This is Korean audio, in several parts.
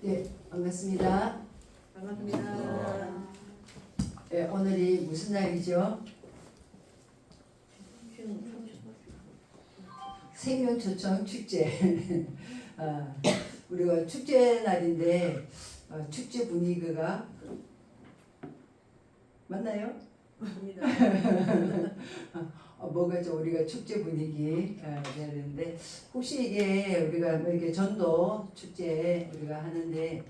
네, 반갑습니다. 반갑습니다. 네, 오늘이 무슨 날이죠? 생명초청 축제. 우리가 축제 날인데 축제 분위기가 맞나요? 맞습니다. 뭐가 좀 우리가 축제 분위기 해야 되는데 혹시 이게 우리가 뭐 이게 전도 축제 우리가 하는데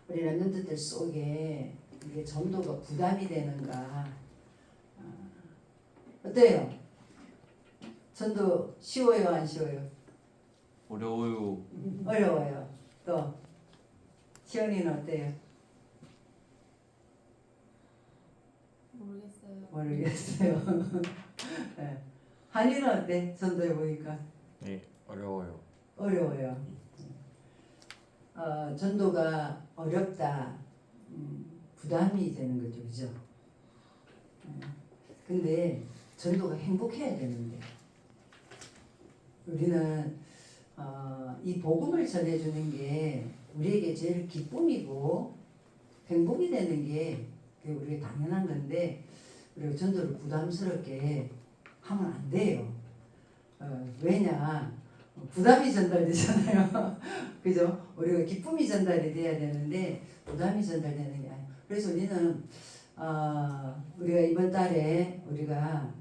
우리 랩런트들 속에 이게 전도가 부담이 되는가 어때요? 전도 쉬워요 안 쉬워요? 어려워요. 어려워요. 또 시연이는 어때요? 모르겠어요. 모르겠어요. 네. 한이는 어때? 전도해 보니까 네, 어려워요. 어려워요. 전도가 어렵다, 부담이 되는 거죠, 그죠? 근데 전도가 행복해야 되는데 우리는 이 복음을 전해주는 게 우리에게 제일 기쁨이고 행복이 되는 게 우리가 당연한 건데 우리가 전도를 부담스럽게 하면 안 돼요. 왜냐? 부담이 전달되잖아요. 그죠? 우리가 기쁨이 전달이 돼야 되는데 부담이 전달되는 게 아니에요. 그래서 우리는 우리가 이번 달에 우리가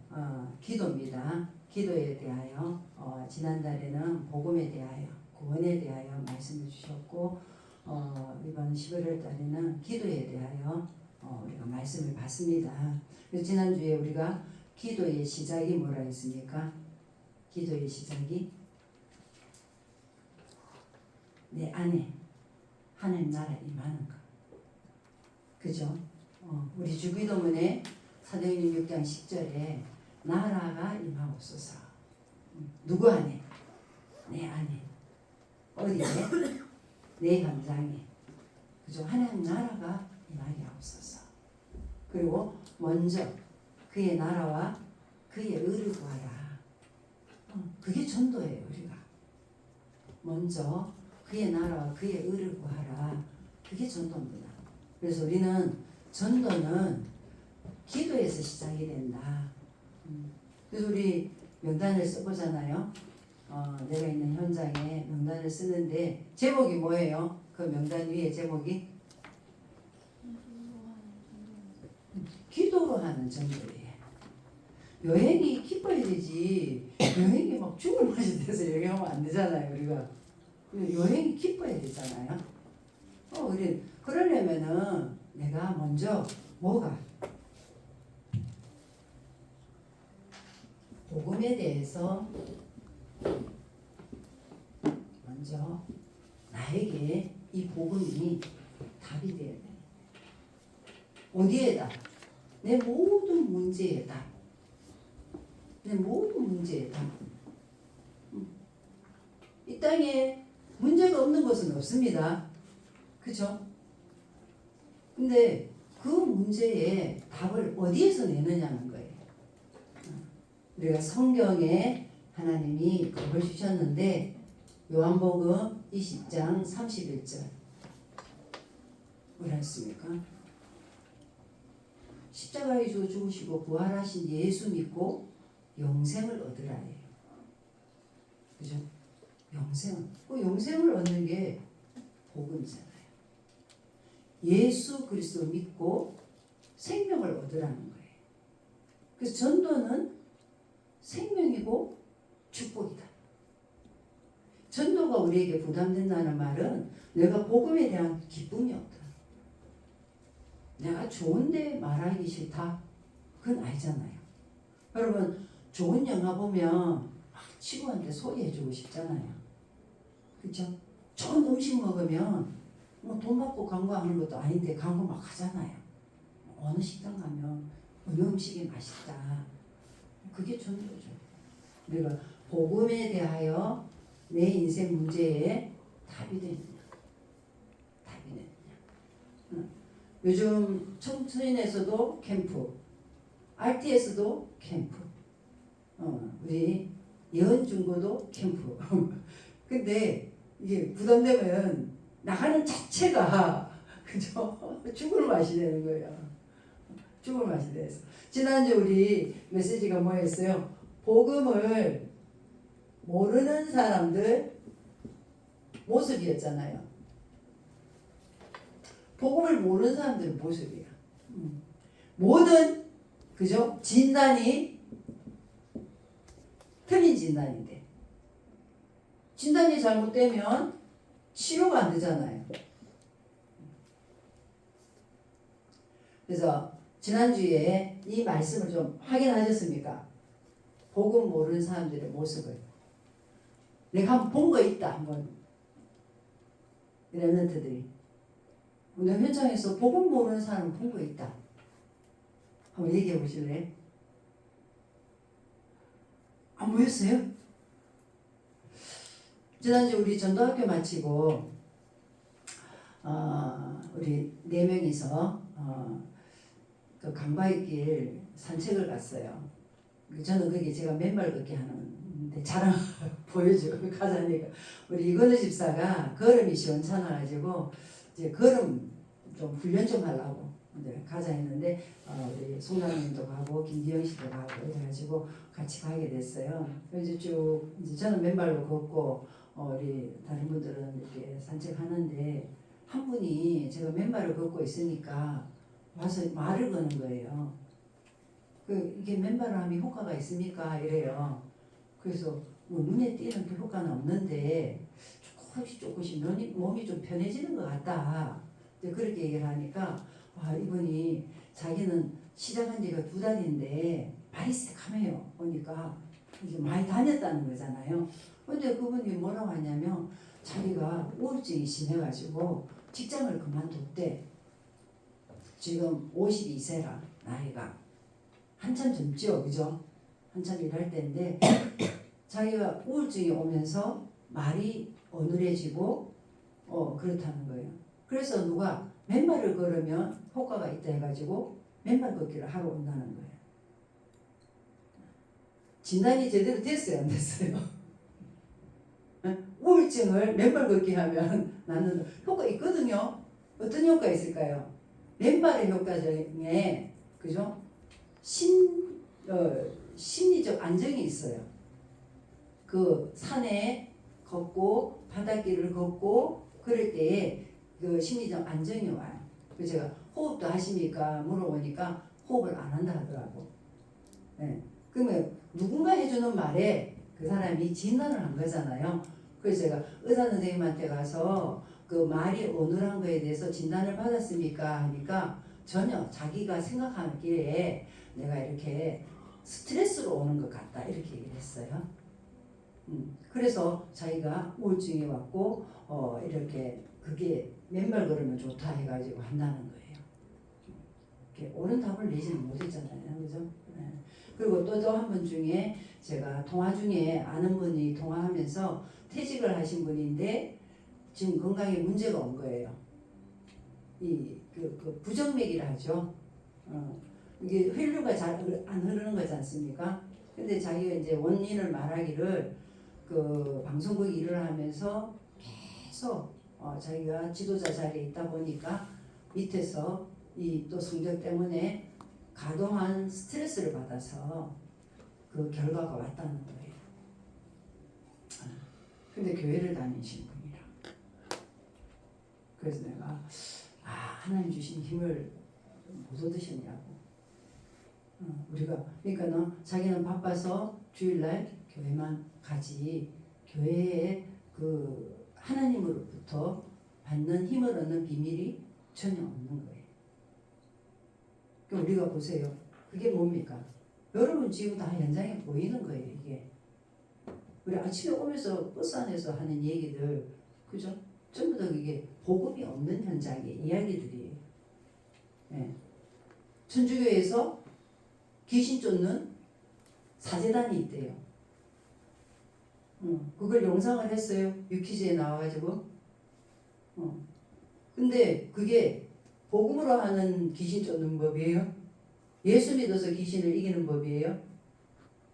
기도입니다. 기도에 대하여 지난달에는 복음에 대하여 구원에 대하여 말씀을 주셨고 이번 11월 달에는 기도에 대하여 우리가 말씀을 받습니다. 그래서 지난주에 우리가 기도의 시작이 뭐라 했습니까? 기도의 시작이 내 안에 하나님 나라 임하는 것. 그죠? 우리 주기도문에 사도행전 6장 10절에 나라가 임하옵소서. 누구 안에? 내 안에. 어디에? 내 감장에. 그죠? 하나님 나라가 임하게 하옵소서. 그리고 먼저 그의 나라와 그의 의를 구하라. 그게 전도예요, 우리가. 먼저 그의 나라와 그의 의를 구하라. 그게 전도입니다. 그래서 우리는 전도는 기도에서 시작이 된다. 그래서 우리 명단을 써보잖아요. 내가 있는 현장에 명단을 쓰는데 제목이 뭐예요? 그 명단 위에 제목이 기도로 하는 전도예요. 여행이 기뻐야 되지. 여행이 막 죽을 맛이 돼서 여행하면 안 되잖아요, 우리가. 여행이 기뻐야 되잖아요. 우리 그러려면은 내가 먼저 뭐가 복음에 대해서 먼저 나에게 이 복음이 답이 되어야 돼. 어디에다? 내 모든 문제에 답. 내 모든 문제에 답. 이 땅에 문제가 없는 것은 없습니다. 그쵸? 근데 그 문제에 답을 어디에서 내느냐는 거예요. 우리가 성경에 하나님이 답을 주셨는데 요한복음 20장 31절 뭐라 했습니까? 십자가에 죽으시고 부활하신 예수 믿고 영생을 얻으라예요. 그죠? 영생. 그 영생을 얻는 게 복음이잖아요. 예수 그리스도 믿고 생명을 얻으라는 거예요. 그래서 전도는 생명이고 축복이다. 전도가 우리에게 부담된다는 말은 내가 복음에 대한 기쁨이 없다. 내가 좋은데 말하기 싫다. 그건 아니잖아요. 여러분 좋은 영화 보면 막 친구한테 소개해주고 싶잖아요. 그렇죠? 좋은 음식 먹으면 뭐 돈 받고 광고하는 것도 아닌데 광고 막 하잖아요. 어느 식당 가면 어느 음식이 맛있다. 그게 전도죠. 내가 복음에 대하여 내 인생 문제에 답이 되느냐. 답이 되느냐. 요즘 청소년에서도 캠프, RT에서도 캠프, 우리 예언중고도 캠프. 근데 이게 부담되면 나가는 자체가 그죠? 죽을 맛이 되는 거예요. 죽을 맛이 돼서. 지난주 우리 메시지가 뭐였어요? 복음을 모르는 사람들 모습이었잖아요. 복음을 모르는 사람들 모습이야. 모든 그죠? 진단이 틀린 진단인데 진단이 잘못되면 치료가 안 되잖아요. 그래서 지난주에 이 말씀을 좀 확인하셨습니까? 복음 모르는 사람들의 모습을 내가 한번 본 거 있다. 한번 렘넌트들이 오늘 현장에서 복음 모르는 사람 본 거 있다. 한번 얘기해 보실래요? 안 보였어요? 지난주 우리 전도학교 마치고 우리 4명이서 그 강바위 길 산책을 갔어요. 저는 그게 제가 맨발 걷기 하는데 자랑 보여주고 가자니까 우리 이건우 집사가 걸음이 시원찮아가지고 이제 걸음 좀 훈련 좀 하려고 이제 가자 했는데 우리 송장님도 가고 김기영 씨도 가고 이래가지고 같이 가게 됐어요. 이제 쭉 이제 저는 맨발로 걷고 우리 다른 분들은 이렇게 산책하는데 한 분이 제가 맨발을 걷고 있으니까 와서 말을 거는 거예요. 이게 맨발을 하면 효과가 있습니까? 이래요. 그래서 뭐 눈에 띄는 그 효과는 없는데 조금씩 몸이 좀 편해지는 것 같다. 이제 그렇게 얘기를 하니까 와 이분이 자기는 시작한 지가 2달인데 발이 새카매요. 보니까 이제 많이 다녔다는 거잖아요. 근데 그분이 뭐라고 하냐면 자기가 우울증이 심해가지고 직장을 그만뒀대. 지금 52세라 나이가 한참 젊죠, 그죠? 한참 일할 때인데 자기가 우울증이 오면서 말이 어눌해지고 그렇다는 거예요. 그래서 누가 맨발을 걸으면 효과가 있다 해가지고 맨발 걷기를 하러 온다는 거예요. 진단이 제대로 됐어요, 안 됐어요? 우울증을 맨발 걷기 하면 나는 효과 있거든요. 어떤 효과 있을까요? 맨발의 효과 중에 그죠? 심리적 안정이 있어요. 그 산에 걷고 바닷길을 걷고 그럴 때에 그 심리적 안정이 와요. 그래서 제가 호흡도 하십니까? 물어보니까 호흡을 안 한다 하더라고. 네. 그러면 누군가 해주는 말에 그 사람이 진단을 한 거잖아요. 그래서 제가 의사 선생님한테 가서 그 말이 어눌한 거에 대해서 진단을 받았습니까? 하니까 전혀 자기가 생각하기에 내가 이렇게 스트레스로 오는 것 같다 이렇게 얘기를 했어요. 그래서 자기가 우울증이 왔고 이렇게 그게 맨발 걸으면 좋다 해가지고 한다는 거예요. 이렇게 옳은 답을 내지는 못했잖아요, 그죠? 네. 그리고 또 한 분 중에 제가 통화 중에 아는 분이 통화하면서 퇴직을 하신 분인데 지금 건강에 문제가 온 거예요. 그 부정맥이라 하죠. 이게 혈류가 잘 안 흐르는 거지 않습니까? 근데 자기가 이제 원인을 말하기를 그 방송국 일을 하면서 계속 자기가 지도자 자리에 있다 보니까 밑에서 이 또 성적 때문에 과도한 스트레스를 받아서 그 결과가 왔다는 거예요. 근데 교회를 다니신 분이라. 그래서 내가 하나님 주신 힘을 못 얻으셨냐고. 우리가 그러니까 자기는 바빠서 주일날 교회만 가지 교회에 그 하나님으로부터 받는 힘을 얻는 비밀이 전혀 없는 거예요. 그러니까 우리가 보세요. 그게 뭡니까? 여러분 지금 다 현장에 보이는 거예요. 이게 우리 아침에 오면서 버스 안에서 하는 얘기들 그죠? 전부 다 이게 복음이 없는 현장의 이야기들이에요. 네. 천주교에서 귀신 쫓는 사제단이 있대요. 그걸 영상을 했어요. 유퀴즈에 나와가지고. 근데 그게 복음으로 하는 귀신 쫓는 법이에요? 예수 믿어서 귀신을 이기는 법이에요?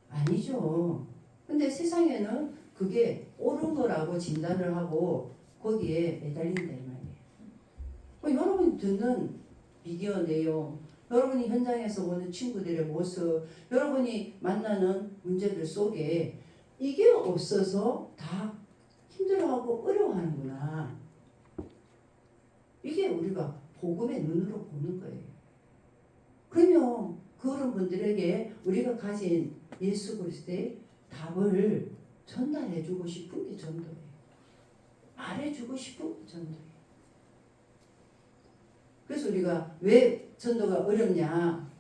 아니죠. 근데 세상에는 그게 옳은 거라고 진단을 하고 거기에 매달린다 이 말이에요. 여러분이 듣는 비디오 내용, 여러분이 현장에서 보는 친구들의 모습, 여러분이 만나는 문제들 속에 이게 없어서 다 힘들어하고 어려워하는구나. 이게 우리가 복음의 눈으로 보는 거예요. 그러면 그런 분들에게 우리가 가진 예수 그리스도의 답을 전달해주고 싶은 게 전도예요. 말해주고 싶은 게 전도예요. 그래서 우리가 왜 전도가 어렵냐?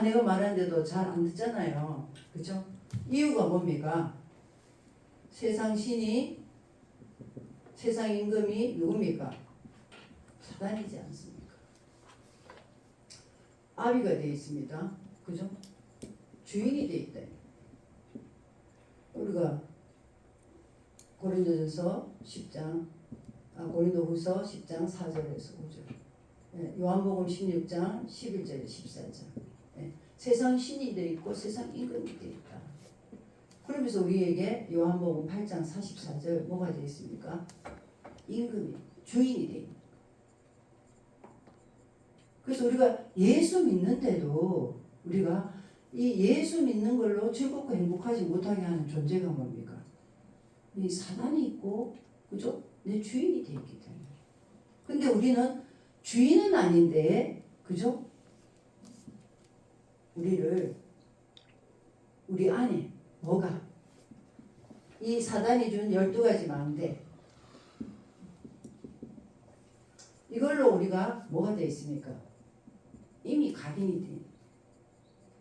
내가 말하는데도 잘 안 듣잖아요. 그죠? 이유가 뭡니까? 세상 신이, 세상 임금이 누굽니까? 사단이지 않습니까? 아비가 되어 있습니다. 그죠? 주인이 되어 있다. 우리가 고린도전서 10장, 고린도후서 10장 4절에서 5절, 요한복음 16장 11절 14절. 세상 신이 되어 있고 세상 임금이 되어 있다. 그러면서 우리에게 요한복음 8장 44절 뭐가 되어 있습니까? 임금이, 주인이 되어 있다. 그래서 우리가 예수 믿는데도 우리가 이 예수 믿는 걸로 즐겁고 행복하지 못하게 하는 존재가 뭡니까? 이 사단이 있고, 그죠? 내 주인이 되어 있기 때문에. 근데 우리는 주인은 아닌데, 그죠? 우리 안에 뭐가? 이 사단이 준 12가지 마음대. 이걸로 우리가 뭐가 되어 있습니까? 이미 각인이 돼.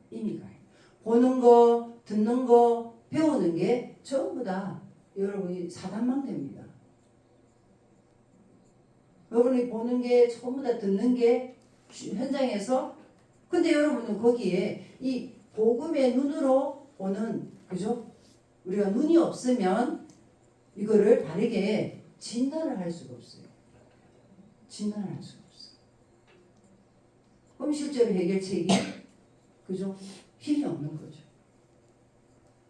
이미 각인. 보는 거, 듣는 거, 배우는 게 전부 다 여러분이 사단망대입니다. 여러분이 보는 게 전부 다 듣는 게 현장에서, 근데 여러분은 거기에 이 복음의 눈으로 보는, 그죠? 우리가 눈이 없으면 이거를 바르게 진단을 할 수가 없어요. 진단을 할 수가 없어요. 그럼 실제로 해결책이, 그죠? 힘이 없는 거죠.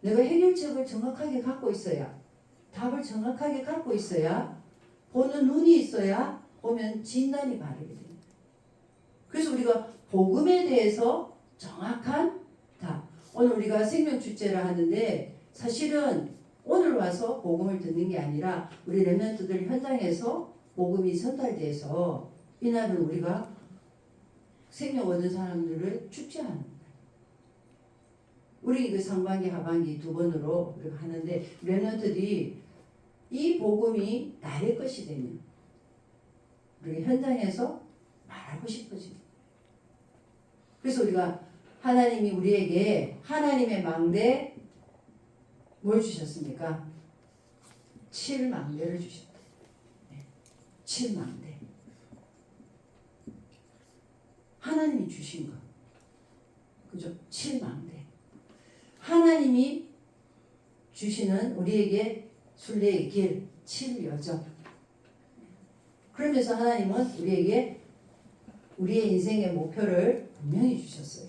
내가 해결책을 정확하게 갖고 있어야, 답을 정확하게 갖고 있어야, 보는 눈이 있어야 보면 진단이 바르게 됩니다. 그래서 우리가 복음에 대해서 정확한 답. 오늘 우리가 생명축제를 하는데 사실은 오늘 와서 복음을 듣는 게 아니라 우리 렘넌트들 현장에서 복음이 전달돼서 이날은 우리가 생명 얻은 사람들을 축제하는 거예요. 우리 그 상반기 하반기 두 번으로 우리가 하는데 렘넌트들이 이 복음이 나의 것이 되면 우리가 현장에서 말하고 싶어집니다. 그래서 우리가 하나님이 우리에게 하나님의 망대 뭘 주셨습니까? 7망대를 주셨다. 7망대. 하나님이 주신 거. 그죠? 7망대. 하나님이 주시는 우리에게 순례의 길, 7여정. 그러면서 하나님은 우리에게 우리의 인생의 목표를 분명히 주셨어요.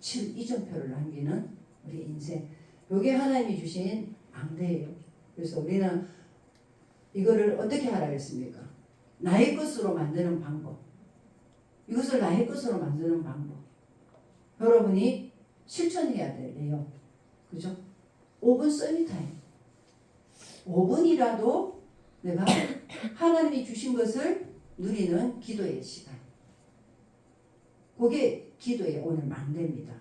7이정표를 남기는 우리 인생. 이게 하나님이 주신 망대예요. 그래서 우리는 이거를 어떻게 하라 했습니까? 나의 것으로 만드는 방법. 이것을 나의 것으로 만드는 방법. 여러분이 실천해야 돼요. 그죠? 5분 써니타임. 5분이라도 내가 하나님이 주신 것을 누리는 기도의 시간. 그게 기도의 오늘 망대입니다.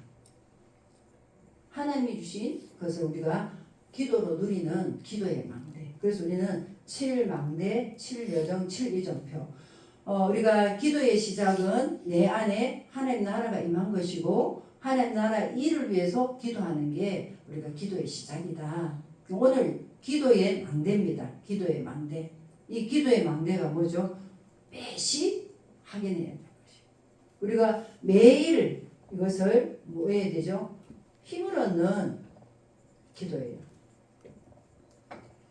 하나님이 주신 것을 우리가 기도로 누리는 기도의 망대. 그래서 우리는 7망대, 7여정, 7이정표. 우리가 기도의 시작은 내 안에 하나님 나라가 임한 것이고 하나님 나라 일을 위해서 기도하는 게 우리가 기도의 시작이다. 오늘 기도의 망대입니다. 기도의 망대. 이 기도의 망대가 뭐죠? 매시 확인해야 되는 것이. 우리가 매일 이것을 뭐 해야 되죠? 힘을 얻는 기도예요.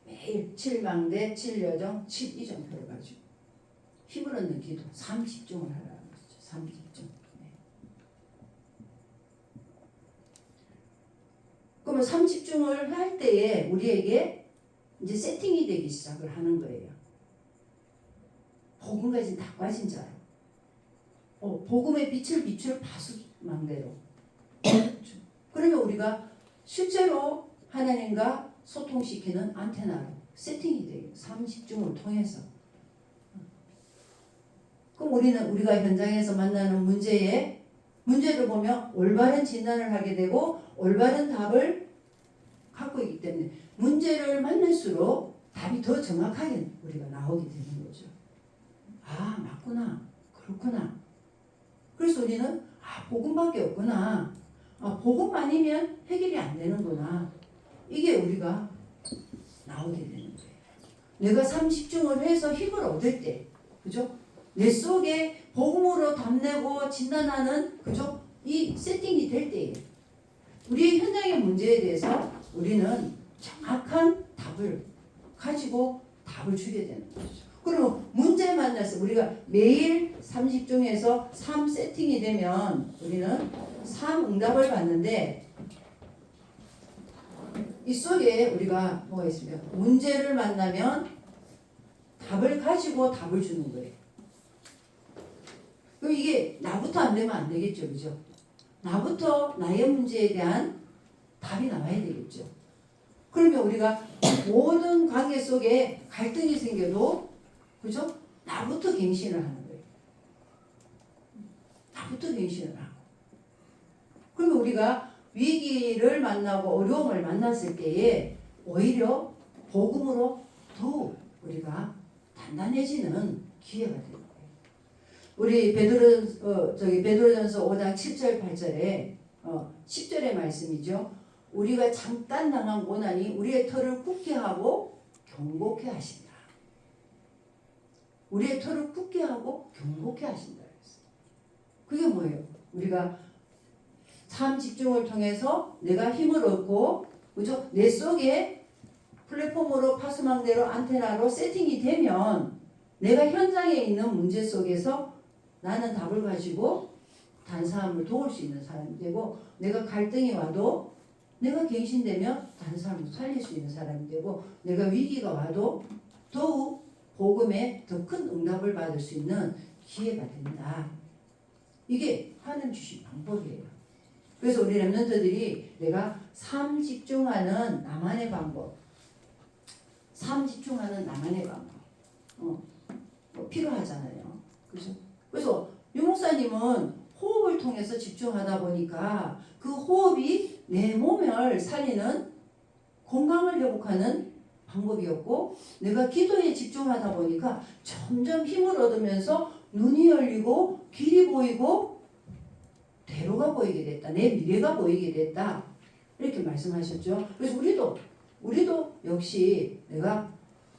매일 7망대, 7여정, 7이정표를 가지고 힘을 얻는 기도, 삶 집중을 하라는 거죠. 삶 집중. 네. 그러면 삶 집중을 할 때에 우리에게 이제 세팅이 되기 시작을 하는 거예요. 복음까지 다 빠진 자로. 복음의 빛을 비출 파수망대로. 그러면 우리가 실제로 하나님과 소통시키는 안테나로 세팅이 돼요. 삼집중을 통해서. 그럼 우리가 현장에서 만나는 문제를 보면 올바른 진단을 하게 되고 올바른 답을 갖고 있기 때문에 문제를 만날수록 답이 더 정확하게 우리가 나오게 되는 거죠. 아, 맞구나. 그렇구나. 그래서 우리는 복음밖에 없구나. 복음만이면 해결이 안 되는구나. 이게 우리가 나오게 되는 거예요. 내가 삼집중을 해서 힘을 얻을 때, 그죠? 내 속에 복음으로 답내고 진단하는, 그죠? 이 세팅이 될 때에 우리의 현장의 문제에 대해서 우리는 정확한 답을 가지고 답을 주게 되는 거죠. 그리고 문제 만나서 우리가 매일 삼집중에서 3 세팅이 되면 우리는 3 응답을 받는데 이 속에 우리가 뭐가 있습니까? 문제를 만나면 답을 가지고 답을 주는 거예요. 그럼 이게 나부터 안 되면 안 되겠죠, 그죠? 나부터 나의 문제에 대한 답이 나와야 되겠죠. 그러면 우리가 모든 관계 속에 갈등이 생겨도, 그죠? 나부터 갱신을 하는 거예요. 나부터 갱신을 하고. 그러면 우리가 위기를 만나고 어려움을 만났을 때에 오히려 복음으로 더욱 우리가 단단해지는 기회가 되는 거예요. 우리 베드로전서 5장 7절 8절에 10절의 말씀이죠. 우리가 잠깐 당한 고난이 우리의 털을 굳게 하고 경고케 하신다. 우리의 털을 굳게 하고 경고케 하신다. 그게 뭐예요? 우리가 삶 집중을 통해서 내가 힘을 얻고, 그죠? 내 속에 플랫폼으로 파수망대로 안테나로 세팅이 되면 내가 현장에 있는 문제 속에서 나는 답을 가지고 다른 사람을 도울 수 있는 사람이 되고, 내가 갈등이 와도 내가 갱신되면 다른 사람을 살릴 수 있는 사람이 되고, 내가 위기가 와도 더욱 복음에 더 큰 응답을 받을 수 있는 기회가 된다. 이게 하나님 주신 방법이에요. 그래서 우리 렘넌트들이 내가 삶 집중하는 나만의 방법, 삶 집중하는 나만의 방법, 필요하잖아요. 그죠? 그래서 유 목사님은 호흡을 통해서 집중하다 보니까 그 호흡이 내 몸을 살리는 건강을 회복하는 방법이었고, 내가 기도에 집중하다 보니까 점점 힘을 얻으면서 눈이 열리고 길이 보이고 대로가 보이게 됐다. 내 미래가 보이게 됐다. 이렇게 말씀하셨죠. 그래서 우리도 역시 내가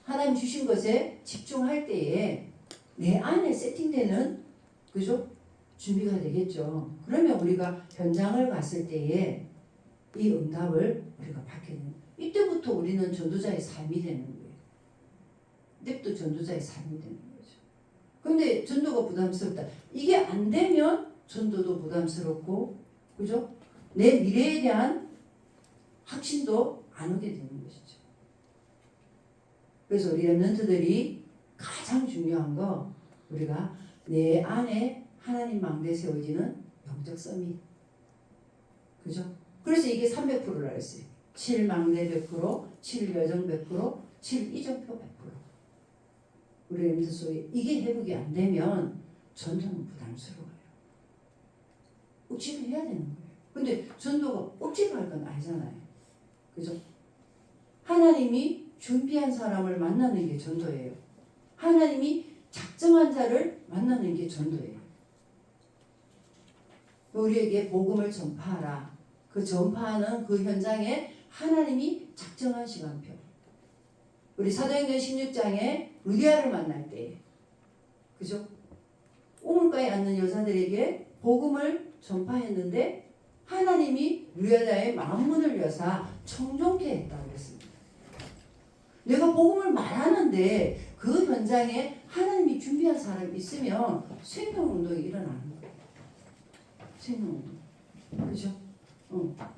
하나님 주신 것에 집중할 때에 내 안에 세팅되는, 그죠? 준비가 되겠죠. 그러면 우리가 현장을 갔을 때에 이 응답을 우리가 받게 되는 거예요. 이때부터 우리는 전도자의 삶이 되는 거예요. 이때부터 전도자의 삶이 되는 거죠. 그런데 전도가 부담스럽다. 이게 안 되면 전도도 부담스럽고, 그죠? 내 미래에 대한 확신도 안 오게 되는 것이죠. 그래서 우리 렘넌트들이 가장 중요한 거, 우리가 내 안에 하나님 망대 세워지는 영적 서밋. 그죠? 그래서 이게 300%라 했어요. 7 망대 100%, 7 여정 100%, 7 이정표 100%. 우리 렘넌트 속에 이게 회복이 안 되면 전도는 부담스러워요. 억지로 해야 되는 거예요. 근데 전도가 억지로 할 건 아니잖아요. 그죠? 하나님이 준비한 사람을 만나는 게 전도예요. 하나님이 작정한 자를 만나는 게 전도예요. 우리에게 복음을 전파하라. 그 전파하는 그 현장에 하나님이 작정한 시간표. 우리 사도행전 16장에 루디아를 만날 때, 그죠? 우물가에 앉는 여자들에게 복음을 전파했는데 하나님이 루디아의 마음문을 여사 청종케 했다고 했습니다. 내가 복음을 말하는데 그 현장에 하나님이 준비한 사람이 있으면 생명운동이 일어나는 거예요. 생명운동. 그죠?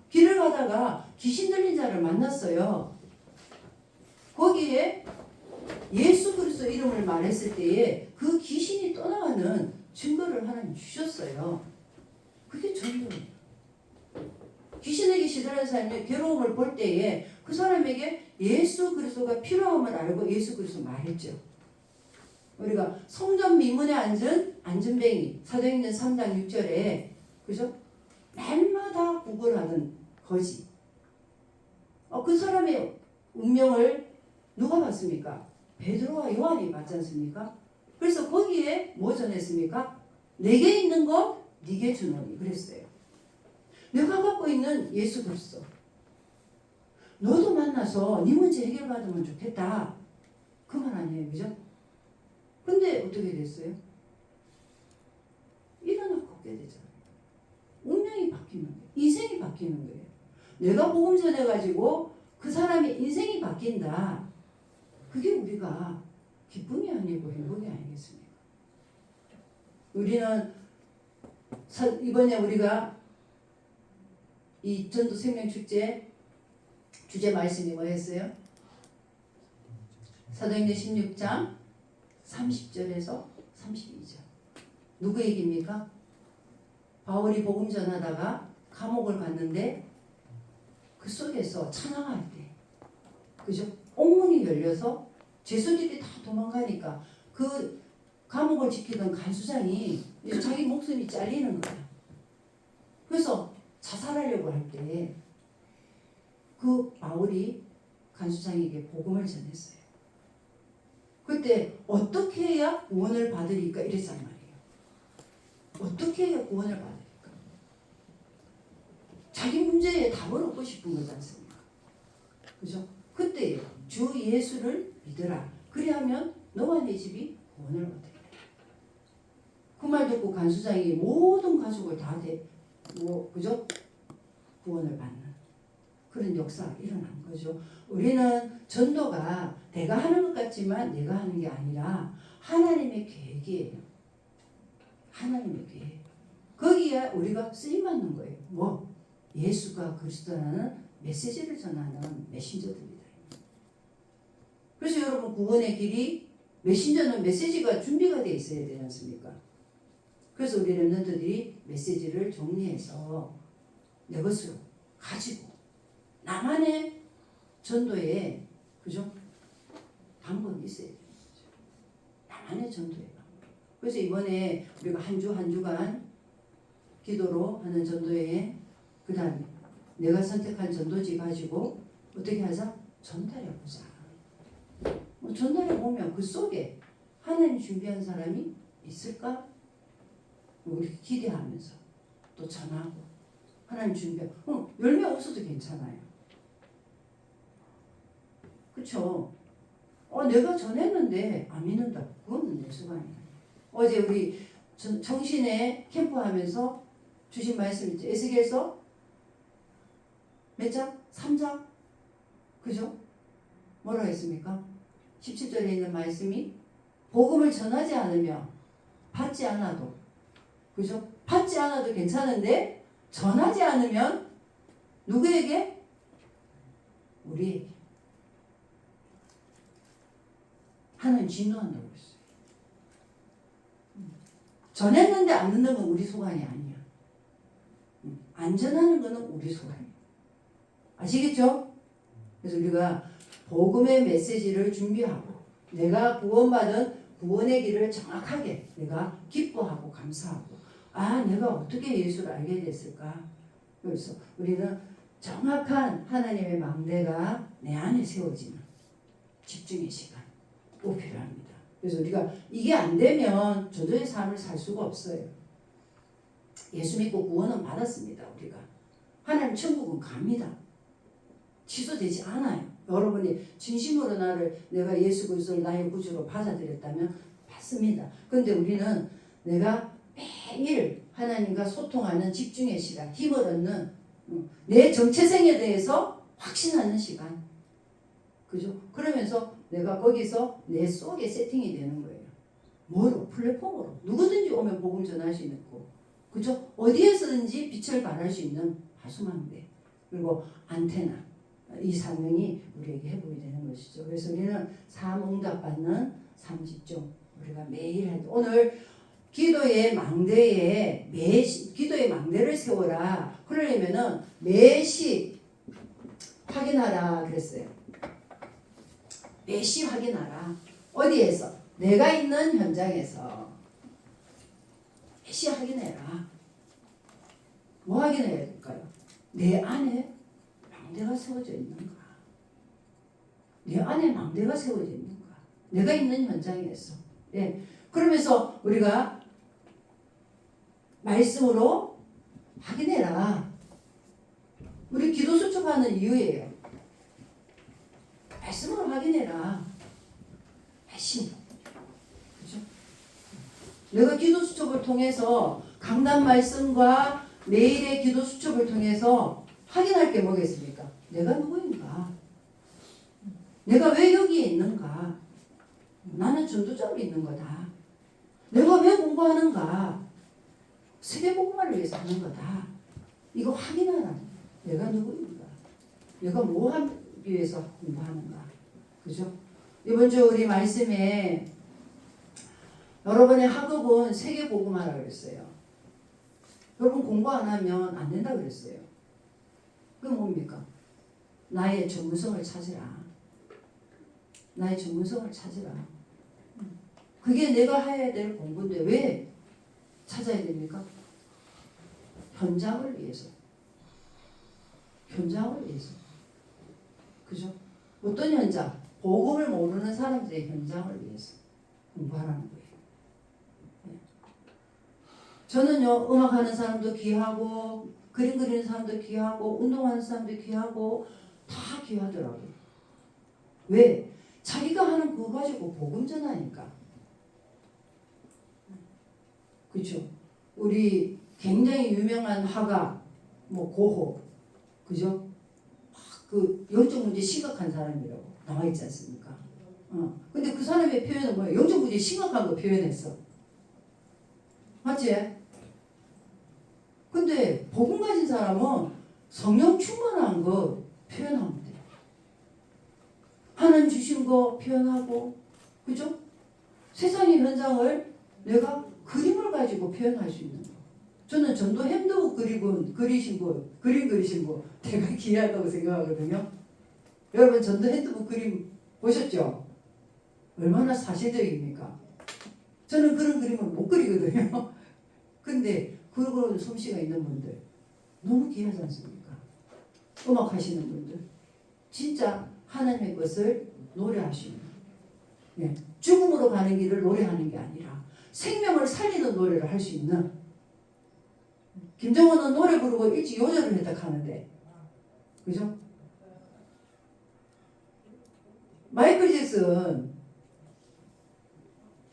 길을 가다가 귀신 들린 자를 만났어요. 거기에 예수 그리스도 이름을 말했을 때에 그 귀신이 떠나가는 증거를 하나님 주셨어요. 그게 전도예요. 귀신에게 시달리는 사람이 괴로움을 볼 때에 그 사람에게 예수 그리스도가 필요함을 알고 예수 그리스도 말했죠. 우리가 성전 미문에 앉은 안전뱅이 사도행전 3장 6절에 그죠? 날마다 구걸하는 거지. 그 사람의 운명을 누가 봤습니까? 베드로와 요한이 봤지 않습니까? 그래서 거기에 뭐 전했습니까? 내게 있는 것 네게 주노니 그랬어요. 내가 갖고 있는 예수 그리스도 너도 만나서 네 문제 해결받으면 좋겠다. 그 말 아니에요. 그죠? 근데 어떻게 됐어요? 일어나 걷게 되잖아요. 운명이 바뀌는 거예요. 인생이 바뀌는 거예요. 내가 복음 전해가지고 그 사람의 인생이 바뀐다. 그게 우리가 기쁨이 아니고 행복이 아니겠습니까? 우리는 이번에 우리가 이 전도 생명축제 주제 말씀이 뭐였어요? 사도행전 16장 30절에서 32절. 누구 얘기입니까? 바울이 복음 전하다가 감옥을 갔는데 그 속에서 찬양할 때 그죠? 옥문이 열려서 죄수들이 다 도망가니까 그 감옥을 지키던 간수장이 자기 목숨이 잘리는 거야. 그래서 자살하려고 할 때 그 바울이 간수장에게 복음을 전했어요. 그때 어떻게 해야 구원을 받으리까 이랬단 말이에요. 어떻게 해야 구원을 받으리까? 자기 문제에 답을 얻고 싶은 거지 않습니까? 그죠? 그때 주 예수를 믿으라. 그리하면 너와 내 집이 구원을 얻으리라. 그 말 듣고 간수장이 모든 가족을 다 그죠? 구원을 받는 그런 역사가 일어난 거죠. 우리는 전도가 내가 하는 것 같지만 내가 하는 게 아니라 하나님의 계획이에요. 하나님의 계획. 거기에 우리가 쓰임받는 거예요. 뭐? 예수가 그리스도라는 메시지를 전하는 메신저들입니다. 그래서 여러분 구원의 길이 메신저는 메시지가 준비가 되어 있어야 되지 않습니까? 그래서 우리 렘넌트들이 메시지를 정리해서 내 것으로 가지고 나만의 전도에 그죠? 방법이 있어야 되는 거죠. 나만의 전도의 방법. 그래서 이번에 우리가 한 주간 기도로 하는 전도에 그 다음에 내가 선택한 전도지 가지고 어떻게 하자? 전달해보자. 전달해보면 그 속에 하나님 준비한 사람이 있을까? 우리 기대하면서 또 전하고 하나님 준비하고 열매 없어도 괜찮아요. 그쵸? 내가 전했는데 안 믿는다. 그건 내 수가 아니야. 어제 우리 정신에 캠프하면서 주신 말씀 있죠. 에스겔서 몇 장? 3장? 그죠? 뭐라 했습니까? 17절에 있는 말씀이 복음을 전하지 않으며 받지 않아도 그죠? 받지 않아도 괜찮은데 전하지 않으면 누구에게? 우리에게. 하나님 진노한다고 했어요. 전했는데 안 듣는 건 우리 소관이 아니야. 안 전하는 거는 우리 소관이야. 아시겠죠? 그래서 우리가 복음의 메시지를 준비하고 내가 구원받은 구원의 길을 정확하게 내가 기뻐하고 감사하고 내가 어떻게 예수를 알게 됐을까? 그래서 우리는 정확한 하나님의 망대가 내 안에 세워지는 집중의 시간 꼭 필요합니다. 그래서 우리가 이게 안 되면 전도의 삶을 살 수가 없어요. 예수 믿고 구원은 받았습니다. 우리가 하나님 천국은 갑니다. 취소되지 않아요. 여러분이 진심으로 내가 예수 그리스도를 나의 구주로 받아들였다면 받습니다. 그런데 우리는 내가 매일 하나님과 소통하는 집중의 시간, 힘을 얻는 내 정체성에 대해서 확신하는 시간. 그죠? 그러면서 내가 거기서 내 속에 세팅이 되는 거예요. 뭐로? 플랫폼으로. 누구든지 오면 복음 전할 수 있고, 그죠? 어디에서든지 빛을 발할 수 있는 하수망대. 그리고 안테나. 이 사명이 우리에게 회복이 되는 거죠. 것이죠. 그래서 우리는 삶 응답받는 삶 집중 우리가 매일 해. 오늘 기도의 망대에 기도의 망대를 세워라. 그러려면은 매시 확인하라 그랬어요. 매시 확인하라. 어디에서? 내가 있는 현장에서 매시 확인해라. 뭐 확인해야 될까요? 내 안에 망대가 세워져 있는가? 내 안에 망대가 세워져 있는가? 내가 있는 현장에서. 예. 그러면서 우리가 말씀으로 확인해라. 우리 기도 수첩하는 이유예요. 말씀으로 확인해라. 말씀. 그죠? 내가 기도 수첩을 통해서 강단 말씀과 내일의 기도 수첩을 통해서 확인할 게 뭐겠습니까? 내가 누구인가? 내가 왜 여기에 있는가? 나는 전도자로 있는 거다. 내가 왜 공부하는가? 세계복음화를 위해서 하는 거다. 이거 확인하라. 내가 누구인가? 내가 뭐 하기 위해서 공부하는가? 그죠? 이번 주 우리 말씀에 여러분의 학업은 세계복음화라고 그랬어요. 여러분 공부 안 하면 안 된다 그랬어요. 그게 뭡니까? 나의 전문성을 찾으라. 나의 전문성을 찾으라. 그게 내가 해야 될 공부인데 왜 찾아야 됩니까? 현장을 위해서. 현장을 위해서. 그죠? 어떤 현장? 복음을 모르는 사람들의 현장을 위해서 공부하라는 거예요. 저는요, 음악하는 사람도 귀하고, 그림 그리는 사람도 귀하고, 운동하는 사람도 귀하고, 다 귀하더라고요. 왜? 자기가 하는 그거 가지고 복음 전하니까. 그렇죠? 우리 굉장히 유명한 화가, 뭐 고호, 그죠? 그 영적 문제 심각한 사람이라고 나와 있지 않습니까? 근데 그 사람의 표현은 뭐예요? 영적 문제 심각한 거 표현했어. 맞지? 근데 복음 가진 사람은 성령 충만한 거 표현하면 돼. 하나님 주신 거 표현하고, 그죠? 세상의 현장을 내가 그림을 가지고 표현할 수 있는 거. 저는 전도 핸드북 그림 그리신 거 되게 귀하다고 생각하거든요. 여러분 전도 핸드북 그림 보셨죠? 얼마나 사실적입니까? 저는 그런 그림을 못 그리거든요. 근데 그런 솜씨가 있는 분들 너무 귀하지 않습니까? 음악 하시는 분들 진짜 하나님의 것을 노래하시는, 예, 죽음으로 가는 길을 노래하는 게 아니라 생명을 살리는 노래를 할 수 있는. 김정은은 노래 부르고 일찍 요절을 했다 하는데, 그죠? 마이클 잭슨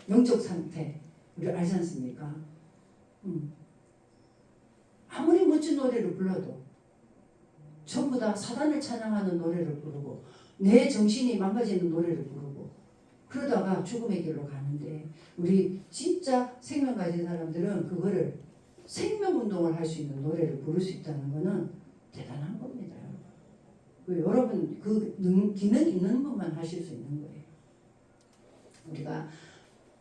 영적 상태 우리 알지 않습니까? 아무리 멋진 노래를 불러도 전부 다 사단을 찬양하는 노래를 부르고 내 정신이 망가지는 노래를 부르고 그러다가 죽음의 길로 가는데, 우리 진짜 생명 가진 사람들은 그거를 생명운동을 할 수 있는 노래를 부를 수 있다는 것은 대단한 겁니다. 여러분 그 기능 있는 분만 하실 수 있는 거예요. 우리가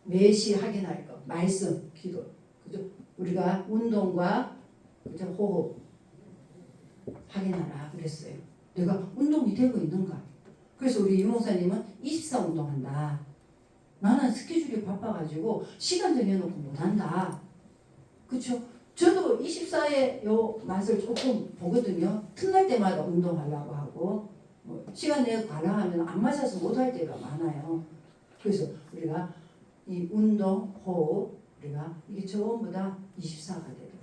매시 확인할 것, 말씀, 기도, 그죠? 우리가 운동과, 그죠? 호흡 확인하라 그랬어요. 내가 운동이 되고 있는가? 그래서 우리 이목사님은 24 운동한다. 나는 스케줄이 바빠가지고 시간 정해놓고 못한다. 그쵸? 저도 24의 요 맛을 조금 보거든요. 틈날 때마다 운동하려고 하고, 뭐 시간 내에 관람하면 안 맞아서 못할 때가 많아요. 그래서 우리가 이 운동, 호흡, 우리가 이게 전부 다 24가 되도록.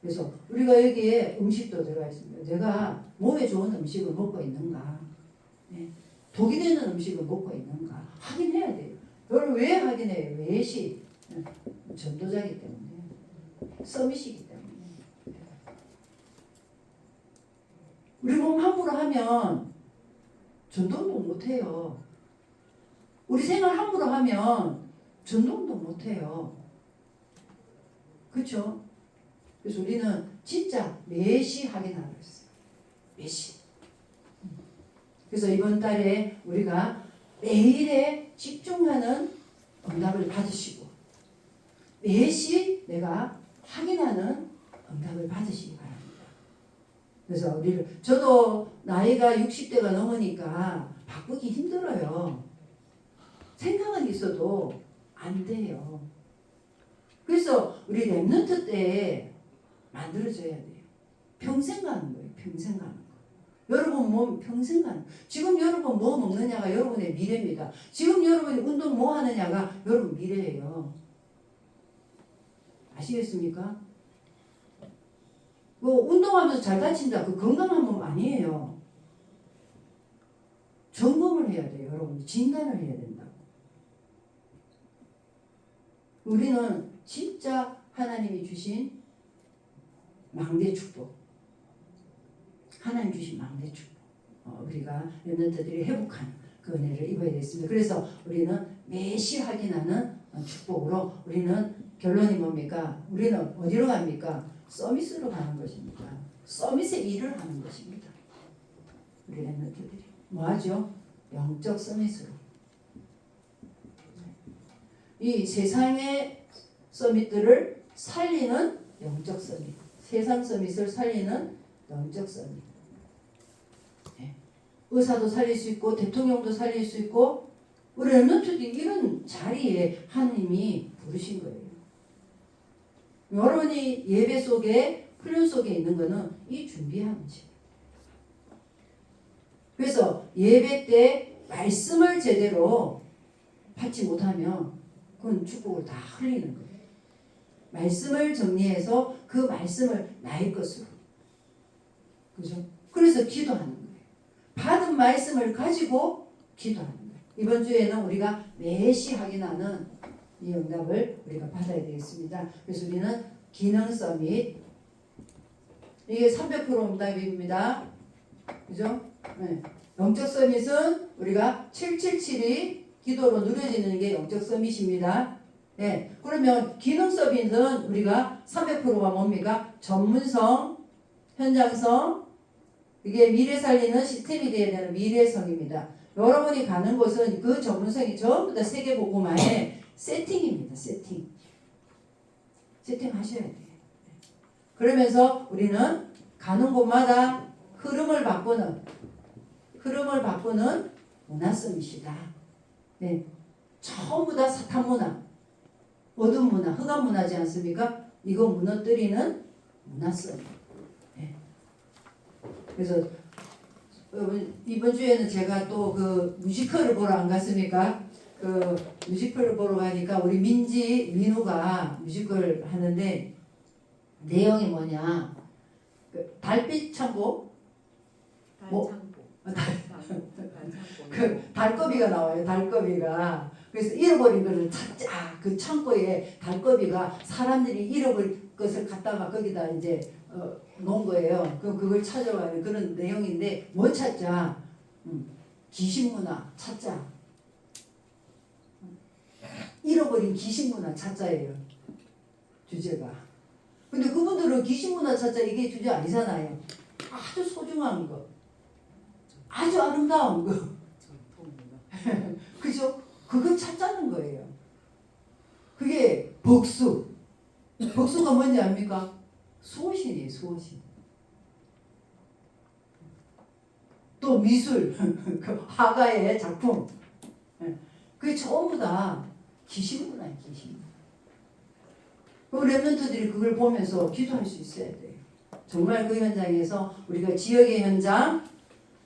그래서 우리가 여기에 음식도 들어가 있습니다. 내가 몸에 좋은 음식을 먹고 있는가, 네. 독이 되는 음식을 먹고 있는가 확인해야 돼요. 이걸 왜 확인해요? 왜시? 전도자이기 때문에, 서밋이기 때문에. 우리 몸 함부로 하면 전도운동 못해요. 우리 생활 함부로 하면 전도운동 못해요. 그렇죠? 그래서 우리는 진짜 매시 확인하고 있어요. 매시. 그래서 이번 달에 우리가 매일에 집중하는 응답을 받으시고 매시 내가 확인하는 응답을 받으시기 바랍니다. 그래서 저도 나이가 60대가 넘으니까 바꾸기 힘들어요. 생각은 있어도 안 돼요. 그래서 우리 랩런트 때 만들어져야 돼요. 평생 가는 거예요. 평생 가는 거. 여러분 몸 평생 가는 거. 지금 여러분 뭐 먹느냐가 여러분의 미래입니다. 지금 여러분이 운동 뭐 하느냐가 여러분 미래예요. 아시겠습니까? 뭐 운동하면서 잘 다친다. 그 건강한 몸 아니에요. 점검을 해야 돼요. 여러분 진단을 해야 된다고. 우리는 진짜 하나님이 주신 망대 축복. 하나님 주신 망대 축복. 우리가 렘넌트들이 회복하는 그 은혜를 입어야 되겠습니다. 그래서 우리는 매시 확인하는 축복으로 우리는 결론이 뭡니까? 우리는 어디로 갑니까? 서밋으로 가는 것입니다. 서밋의 일을 하는 것입니다. 우리 렘넌트들이 뭐하죠? 영적 서밋으로. 이 세상의 서밋들을 살리는 영적 서밋. 세상 서밋을 살리는 영적 서밋. 의사도 살릴 수 있고 대통령도 살릴 수 있고 우리 렘넌트들이 이런 자리에 하나님이 부르신 거예요. 여러분이 예배 속에 훈련 속에 있는 거는 이 준비하는 집. 그래서 예배 때 말씀을 제대로 받지 못하면 그건 축복을 다 흘리는 거예요. 말씀을 정리해서 그 말씀을 나의 것으로. 그죠? 그래서 기도하는 거예요. 받은 말씀을 가지고 기도하는 거예요. 이번 주에는 우리가 매시 확인하는 이 응답을 우리가 받아야 되겠습니다. 그래서 우리는 기능 서밋. 이게 300% 응답입니다. 그죠? 네. 영적 서밋은 우리가 777이 기도로 누려지는 게 영적 서밋입니다. 네. 그러면 기능 서밋은 우리가 300%가 뭡니까? 전문성, 현장성, 이게 미래 살리는 시스템이 되어야 되는 미래성입니다. 여러분이 가는 곳은 그 전문성이 전부 다 세계복음화의 세팅입니다. 세팅. 세팅하셔야 돼요. 그러면서 우리는 가는 곳마다 흐름을 바꾸는 문화성이시다. 네. 전부 다 사탄 문화, 어두운 문화, 흑암 문화지 않습니까? 이거 무너뜨리는 문화성. 네. 그래서 이번 주에는 제가 또 그 뮤지컬을 보러 안 갔습니까? 그 뮤지컬을 보러 가니까 우리 민우가 뮤지컬 하는데 내용이 뭐냐? 그 달빛 창고, 그 달거비가 나와요. 달거비가. 그래서 잃어버린 것을 찾자. 그 창고에 달거비가 사람들이 잃어버린 것을 갖다가 거기다 이제 놓은 거예요. 그럼 그걸 찾아가는 그런 내용인데 뭐 찾자? 귀신문화 찾자. 잃어버린 귀신문화 찾자예요. 주제가. 근데 그분들은 귀신문화 찾자 이게 주제 아니잖아요. 아주 소중한 거. 아주 아름다운 거. 그죠? 그걸 찾자는 거예요. 그게 복수. 복수가 뭔지 압니까? 수호신이에요. 수호신. 또 미술. 그 화가의 작품. 그게 전부 다 귀신문화예요. 귀신. 그 렘넌트들이 그걸 보면서 기도할 수 있어야 돼요. 정말 그 현장에서 우리가 지역의 현장,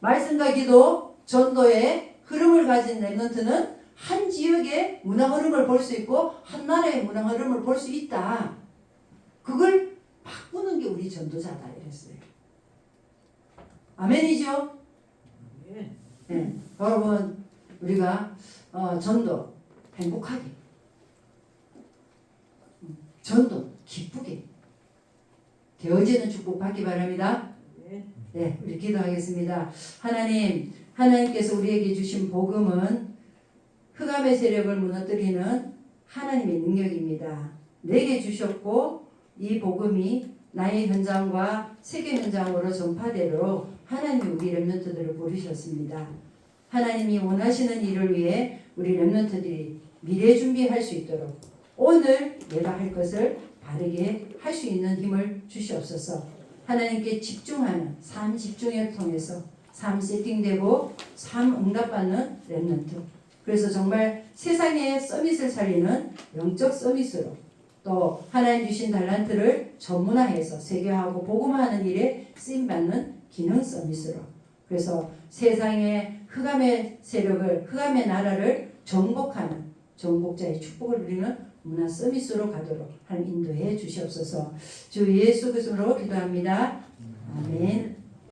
말씀과 기도, 전도의 흐름을 가진 렘넌트는 한 지역의 문화 흐름을 볼 수 있고 한 나라의 문화 흐름을 볼 수 있다. 그걸 바꾸는 게 우리 전도자다 이랬어요. 아멘이죠? 네. 여러분 우리가 전도 행복하게, 전도 기쁘게 되어지는 축복 받기 바랍니다. 네, 우리 기도하겠습니다. 하나님께서 우리에게 주신 복음은 흑암의 세력을 무너뜨리는 하나님의 능력입니다. 내게 주셨고 이 복음이 나의 현장과 세계 현장으로 전파되도록 하나님이 우리 렘넌트들을 부르셨습니다. 하나님이 원하시는 일을 위해 우리 렘넌트들이 미래 준비할 수 있도록 오늘 내가 할 것을 바르게 할 수 있는 힘을 주시옵소서. 하나님께 집중하는 삶 집중을 통해서 삶 세팅되고 삶 응답받는 렘넌트. 그래서 정말 세상의 서밋을 살리는 영적 서밋으로 또 하나님 주신 달란트를 전문화해서 세계화하고 복음화하는 일에 쓰임받는 기능 서밋으로 그래서 세상의 흑암의 세력을 흑암의 나라를 정복하는 정복자의 축복을 누리는 문화 서밋으로 가도록 하는 인도해 주시옵소서. 주 예수 그리스도로 기도합니다. 아멘.